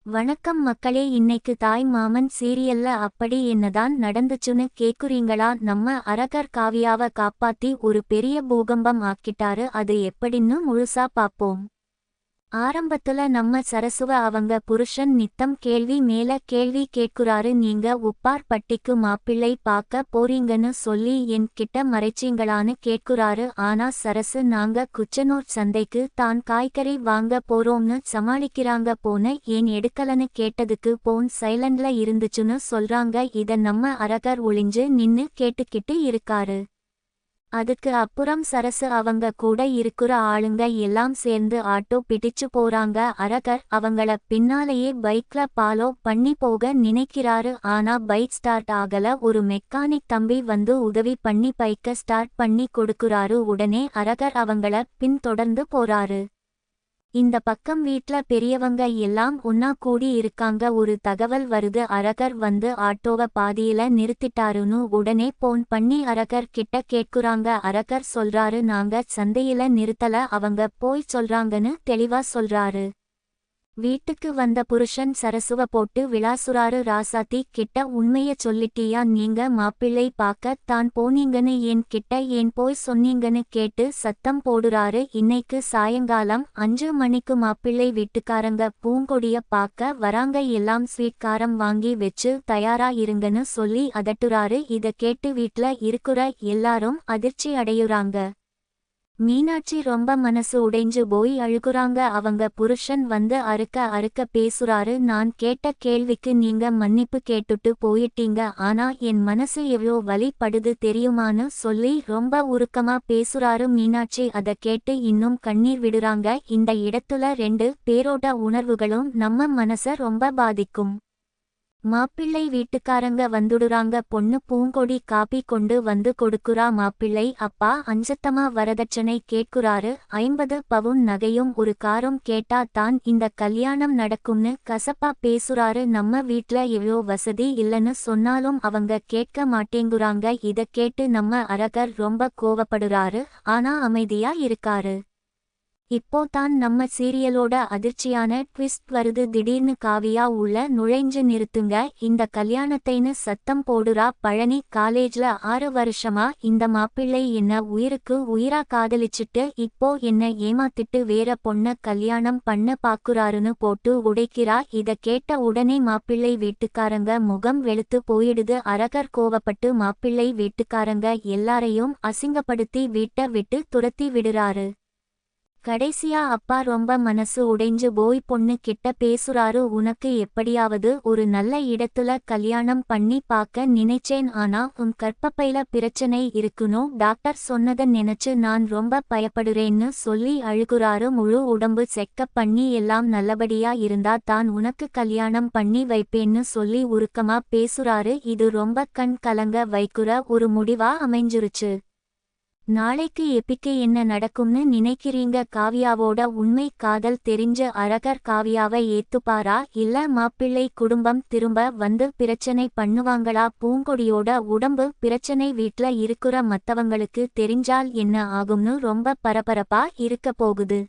வணக்கம் மக்களே, இன்னைக்கு தாய் மாமன் சீரியல்ல அப்படி என்னதான் நடந்துச்சுன்னு கேக்குறீங்களா? நம்ம அரகர் காவியாவ காப்பாத்தி ஒரு பெரிய பூகம்பம் ஆக்கிட்டாரு. அது எப்படின்னு முழுசா பாப்போம். ஆரம்பத்துல நம்ம சரசுவ அவங்க புருஷன் நித்தம் கேள்வி மேல கேள்வி கேட்குறாரு. நீங்க உப்பார் பட்டிக்கு மாப்பிள்ளை பாக்க போறீங்கன்னு சொல்லி என் கிட்ட மறைச்சீங்களான்னு கேட்குறாரு. ஆனா சரசு நாங்க குச்சனூர் சந்தைக்கு தான் காய்கறி வாங்க போறோம்னு சமாளிக்கிறாங்க. போன ஏன் எடுக்கலன்னு கேட்டதுக்கு போன் சைலண்ட்ல இருந்துச்சுன்னு சொல்றாங்க. இத நம்ம அரகர் ஒளிஞ்சு நின்னு கேட்டுக்கிட்டு இருக்காரு. அதுக்கு அப்புறம் சரசு அவங்க கூட இருக்குற ஆளுங்க எல்லாம் சேர்ந்து ஆட்டோ பிடிச்சு போறாங்க. அரகர் அவங்கள பின்னாலேயே பைக்ல ஃபாலோ பண்ணி போக நினைக்கிறாரு. ஆனா பைக் ஸ்டார்ட் ஆகல. ஒரு மெக்கானிக் தம்பி வந்து உதவி பண்ணி பைக்க ஸ்டார்ட் பண்ணி கொடுக்குறாரு. உடனே அரகர் அவங்கள பின்தொடர்ந்து போறாரு. இந்த பக்கம் வீட்ல பெரியவங்க எல்லாம் ஒன்னா கூடி இருக்காங்க. ஒரு தகவல் வருது. அரகர் வந்து ஆட்டோவ பாதியில நிறுத்திட்டாருன்னு உடனே போன் பண்ணி அரகர் கிட்ட கேட்குறாங்க. அரகர் சொல்றாரு, நாங்க சந்தையில நிறுத்தல, அவங்க போய் சொல்றாங்கன்னு தெளிவா சொல்றாரு. வீட்டுக்கு வந்த புருஷன் சரசுவ போட்டு விளாசுறாரு. ராசாத்தி கிட்ட உண்மைய சொல்லிட்டியா? நீங்க மாப்பிள்ளை பாக்க தான் போனீங்கன்னு என் கிட்ட ஏன் போய் சொன்னீங்கன்னு கேட்டு சத்தம் போடுறாரு. இன்னைக்கு சாயங்காலம் 5 மணிக்கு மாப்பிள்ளை வீட்டுக்காரங்க பூங்கொடிய பாக்க வராங்க. எல்லாம் ஸ்வீட் காரம் வாங்கி வச்சு தயாரா இருங்கன்னு சொல்லி அதட்டுறாரு. இத கேட்டு வீட்ல இருக்குற எல்லாரும் அதிர்ச்சி அடையுறாங்க. மீனாட்சி ரொம்ப மனசு உடைஞ்சு போய் அழுகுறாங்க. அவங்க புருஷன் வந்து அறுக்க பேசுறாரு. நான் கேட்ட கேள்விக்கு நீங்க மன்னிப்பு கேட்டுட்டு போயிட்டீங்க. ஆனா என் மனசு எவ்வளோ வலி படுது தெரியுமான்னு சொல்லி ரொம்ப உருக்கமா பேசுறாரு. மீனாட்சி அத கேட்டு இன்னும் கண்ணீர் விடுறாங்க. இந்த இடத்துல 2 பேரோட உணர்வுகளும் நம்ம மனச ரொம்ப பாதிக்கும். மாப்பிள்ளை வீட்டுக்காரங்க வந்துடுறாங்க. பொண்ணு பூங்கொடி காப்பி கொண்டு வந்து கொடுக்குறா. மாப்பிள்ளை அப்பா அஞ்சத்தமா வரதட்சணை கேட்குறாரு. 50 பவுன் நகையும் ஒரு காரும் கேட்டா தான் இந்த கல்யாணம் நடக்கும்னு கசப்பா பேசுறாரு. நம்ம வீட்ல எவ்வளோ வசதி இல்லைன்னு சொன்னாலும் அவங்க கேட்க மாட்டேங்குறாங்க. இத கேட்டு நம்ம அரகர் ரொம்ப கோவப்படுறாரு. ஆனா அமைதியா இருக்காரு. இப்போ தான் நம்ம சீரியலோட அதிர்ச்சியான ட்விஸ்ட் வருது. திடீர்னு காவியா உள்ள நுழைஞ்சு நிறுத்துங்க இந்த கல்யாணத்தைன்னு சத்தம் போடுறா. பழனி காலேஜ்ல 6 வருஷமா இந்த மாப்பிள்ளை என்ன உயிருக்கு உயிரா காதலிச்சிட்டு இப்போ என்ன ஏமாத்திட்டு வேற பொண்ண கல்யாணம் பண்ண பாக்குறாருன்னு போட்டு உடைக்கிறா. இத கேட்ட உடனே மாப்பிள்ளை வீட்டுக்காரங்க முகம் வெளுத்து போயிடுது. அரகர் கோவப்பட்டு மாப்பிள்ளை வீட்டுக்காரங்க எல்லாரையும் அசிங்கப்படுத்தி வீட்டை விட்டு துரத்தி விடுறாரு. கடைசியா அப்பா ரொம்ப மனசு உடைஞ்சு போய் பொண்ணு கிட்ட பேசுறாரு. உனக்கு எப்படியாவது ஒரு நல்ல இடத்துல கல்யாணம் பண்ணி பாக்க நினைச்சேன். ஆனா உன் கர்ப்பப்பையில பிரச்சனை இருக்குன்னு டாக்டர் சொன்னத நினைச்சு நான் ரொம்ப பயப்படுறேன்னு சொல்லி அழுகுறாரு. முழு உடம்பு செக்கப் பண்ணி எல்லாம் நல்லபடியா இருந்தா தான் உனக்கு கல்யாணம் பண்ணி வைப்பேன்னு சொல்லி உருக்கமா பேசுறாரு. இது ரொம்ப கண் கலங்க வைக்குற ஒரு முடிவா அமைஞ்சிருச்சு. நாளைக்கு எபிக்கு என்ன நடக்கும்னு நினைக்கிறீங்க? காவியாவோட உண்மை காதல் தெரிஞ்ச அரகர் காவியாவை ஏத்துப்பாரா? இல்ல மாப்பிள்ளை குடும்பம் திரும்ப வந்து பிரச்சனை பண்ணுவாங்களா? பூங்கொடியோட உடம்பு பிரச்சனை வீட்ல இருக்குற மத்தவங்களுக்கு தெரிஞ்சால் என்ன ஆகும்னு ரொம்ப பரபரப்பா இருக்க போகுது.